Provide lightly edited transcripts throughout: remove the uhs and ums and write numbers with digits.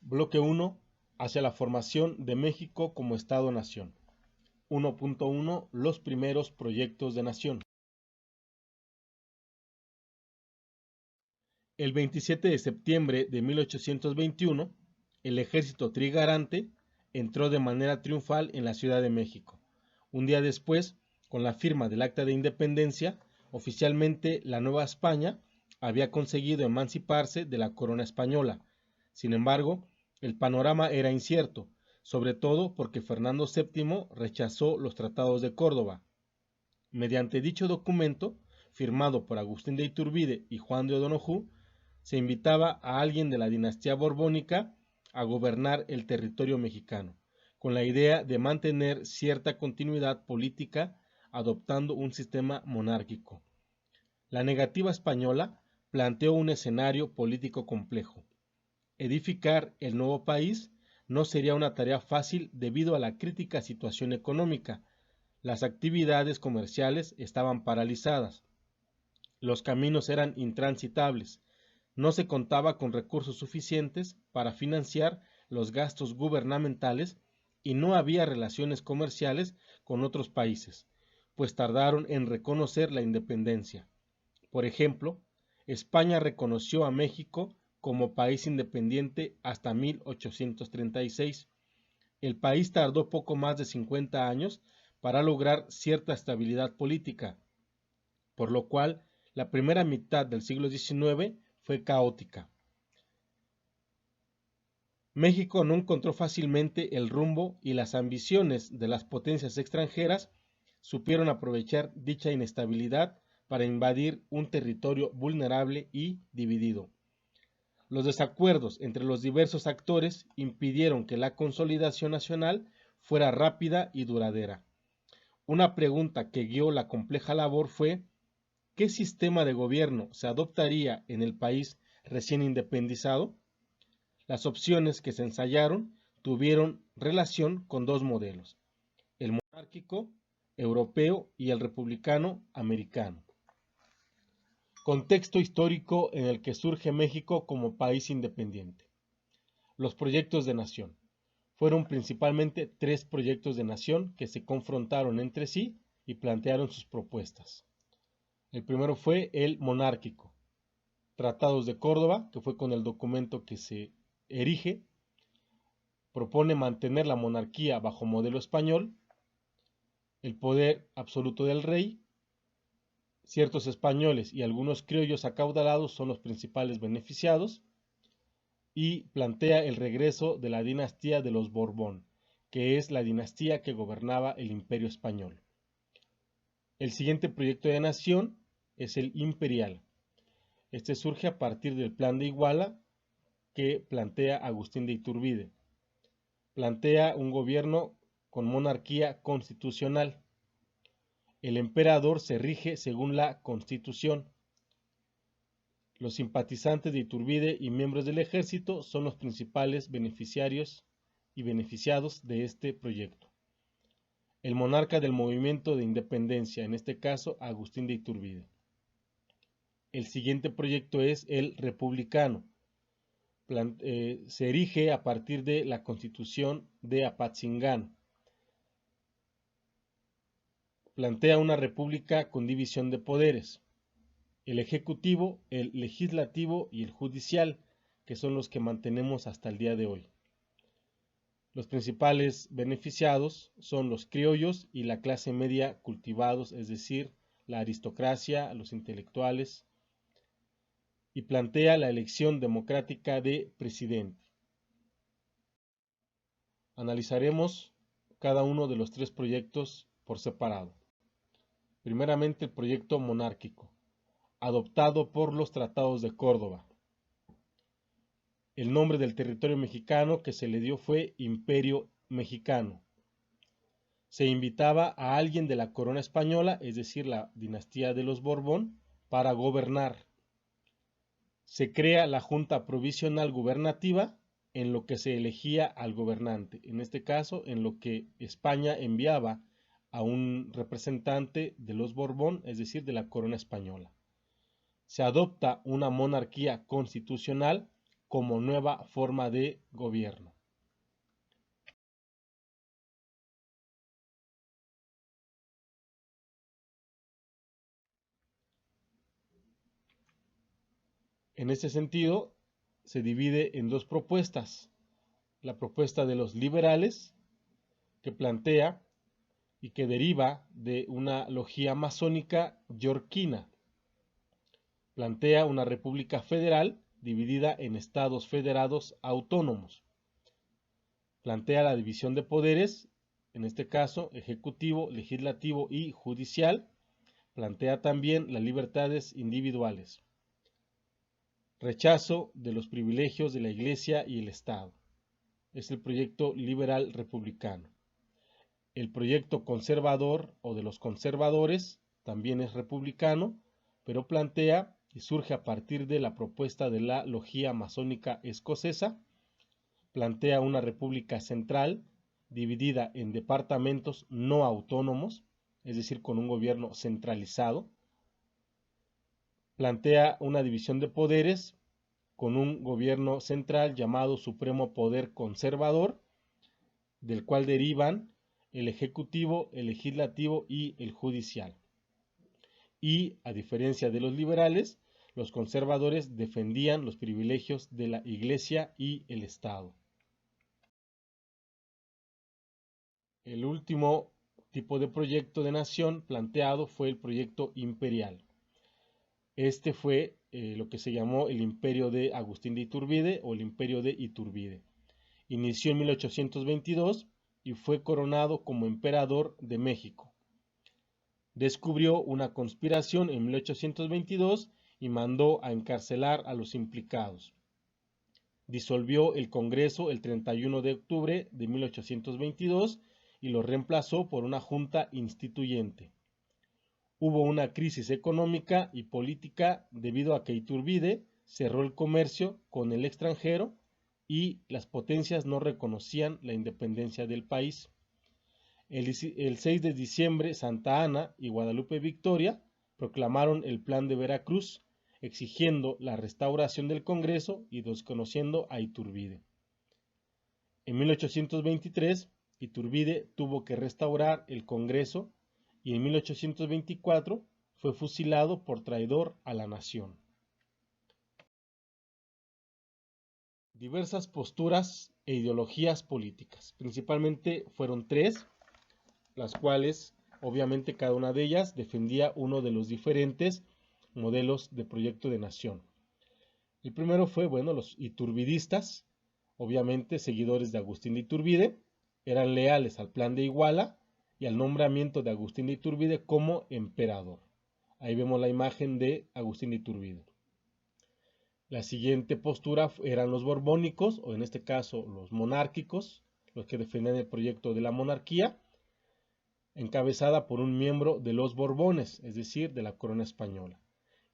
Bloque 1. Hacia la formación de México como Estado-Nación. 1.1. Los primeros proyectos de nación. El 27 de septiembre de 1821, el ejército trigarante entró de manera triunfal en la Ciudad de México. Un día después, con la firma del Acta de Independencia, oficialmente la Nueva España había conseguido emanciparse de la corona española. Sin embargo, el panorama era incierto, sobre todo porque Fernando VII rechazó los tratados de Córdoba. Mediante dicho documento, firmado por Agustín de Iturbide y Juan de O'Donojú, se invitaba a alguien de la dinastía borbónica a gobernar el territorio mexicano, con la idea de mantener cierta continuidad política adoptando un sistema monárquico. La negativa española planteó un escenario político complejo. Edificar el nuevo país no sería una tarea fácil debido a la crítica situación económica. Las actividades comerciales estaban paralizadas. Los caminos eran intransitables. No se contaba con recursos suficientes para financiar los gastos gubernamentales y no había relaciones comerciales con otros países, pues tardaron en reconocer la independencia. Por ejemplo, España reconoció a México como país independiente hasta 1836. El país tardó poco más de 50 años para lograr cierta estabilidad política, por lo cual la primera mitad del siglo XIX fue caótica. México no encontró fácilmente el rumbo y las ambiciones de las potencias extranjeras supieron aprovechar dicha inestabilidad para invadir un territorio vulnerable y dividido. Los desacuerdos entre los diversos actores impidieron que la consolidación nacional fuera rápida y duradera. Una pregunta que guió la compleja labor fue: ¿qué sistema de gobierno se adoptaría en el país recién independizado? Las opciones que se ensayaron tuvieron relación con dos modelos: el monárquico europeo y el republicano americano. Contexto histórico en el que surge México como país independiente. Los proyectos de nación. Fueron principalmente tres proyectos de nación que se confrontaron entre sí y plantearon sus propuestas. El primero fue el monárquico. Tratados de Córdoba, que fue con el documento que se erige, propone mantener la monarquía bajo modelo español, el poder absoluto del rey. Ciertos españoles y algunos criollos acaudalados son los principales beneficiados, y plantea el regreso de la dinastía de los Borbón, que es la dinastía que gobernaba el Imperio Español. El siguiente proyecto de nación es el imperial. Este surge a partir del Plan de Iguala que plantea Agustín de Iturbide. Plantea un gobierno con monarquía constitucional. El emperador se rige según la Constitución. Los simpatizantes de Iturbide y miembros del ejército son los principales beneficiarios y beneficiados de este proyecto. El monarca del movimiento de independencia, en este caso Agustín de Iturbide. El siguiente proyecto es el republicano. Se erige a partir de la Constitución de Apatzingán. Plantea una república con división de poderes: el ejecutivo, el legislativo y el judicial, que son los que mantenemos hasta el día de hoy. Los principales beneficiados son los criollos y la clase media cultivados, es decir, la aristocracia, los intelectuales, y plantea la elección democrática de presidente. Analizaremos cada uno de los tres proyectos por separado. Primeramente, el proyecto monárquico, adoptado por los tratados de Córdoba. El nombre del territorio mexicano que se le dio fue Imperio Mexicano. Se invitaba a alguien de la corona española, es decir, la dinastía de los Borbón, para gobernar. Se crea la Junta Provisional Gubernativa, en lo que se elegía al gobernante, en este caso en lo que España enviaba a un representante de los Borbón, es decir, de la corona española. Se adopta una monarquía constitucional como nueva forma de gobierno. En ese sentido, se divide en dos propuestas. La propuesta de los liberales, que plantea y que deriva de una logía masónica yorquina. Plantea una república federal dividida en estados federados autónomos. Plantea la división de poderes, en este caso ejecutivo, legislativo y judicial. Plantea también las libertades individuales. Rechazo de los privilegios de la Iglesia y el Estado. Es el proyecto liberal republicano. El proyecto conservador o de los conservadores también es republicano, pero plantea y surge a partir de la propuesta de la logía masónica escocesa. Plantea una república central dividida en departamentos no autónomos, es decir, con un gobierno centralizado. Plantea una división de poderes con un gobierno central llamado Supremo Poder Conservador, del cual derivan el ejecutivo, el legislativo y el judicial. Y, a diferencia de los liberales, los conservadores defendían los privilegios de la Iglesia y el Estado. El último tipo de proyecto de nación planteado fue el proyecto imperial. Este fue lo que se llamó el Imperio de Agustín de Iturbide o el Imperio de Iturbide. Inició en 1822 y fue coronado como emperador de México. Descubrió una conspiración en 1822 y mandó a encarcelar a los implicados. Disolvió el Congreso el 31 de octubre de 1822 y lo reemplazó por una junta instituyente. Hubo una crisis económica y política debido a que Iturbide cerró el comercio con el extranjero y las potencias no reconocían la independencia del país. El 6 de diciembre, Santa Anna y Guadalupe Victoria proclamaron el Plan de Veracruz, exigiendo la restauración del Congreso y desconociendo a Iturbide. En 1823, Iturbide tuvo que restaurar el Congreso y en 1824 fue fusilado por traidor a la nación. Diversas posturas e ideologías políticas, principalmente fueron tres, las cuales obviamente cada una de ellas defendía uno de los diferentes modelos de proyecto de nación. El primero fue, los iturbidistas, obviamente seguidores de Agustín de Iturbide, eran leales al plan de Iguala y al nombramiento de Agustín de Iturbide como emperador. Ahí vemos la imagen de Agustín de Iturbide. La siguiente postura eran los borbónicos, o en este caso los monárquicos, los que defendían el proyecto de la monarquía, encabezada por un miembro de los Borbones, es decir, de la corona española.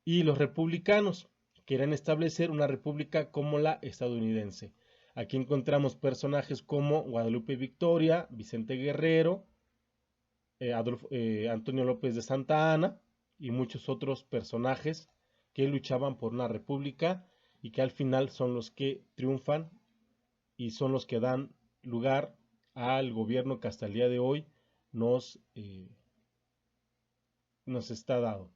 Y los republicanos, que querían establecer una república como la estadounidense. Aquí encontramos personajes como Guadalupe Victoria, Vicente Guerrero, Antonio López de Santa Anna y muchos otros personajes que luchaban por una república y que al final son los que triunfan y son los que dan lugar al gobierno que hasta el día de hoy nos está dado.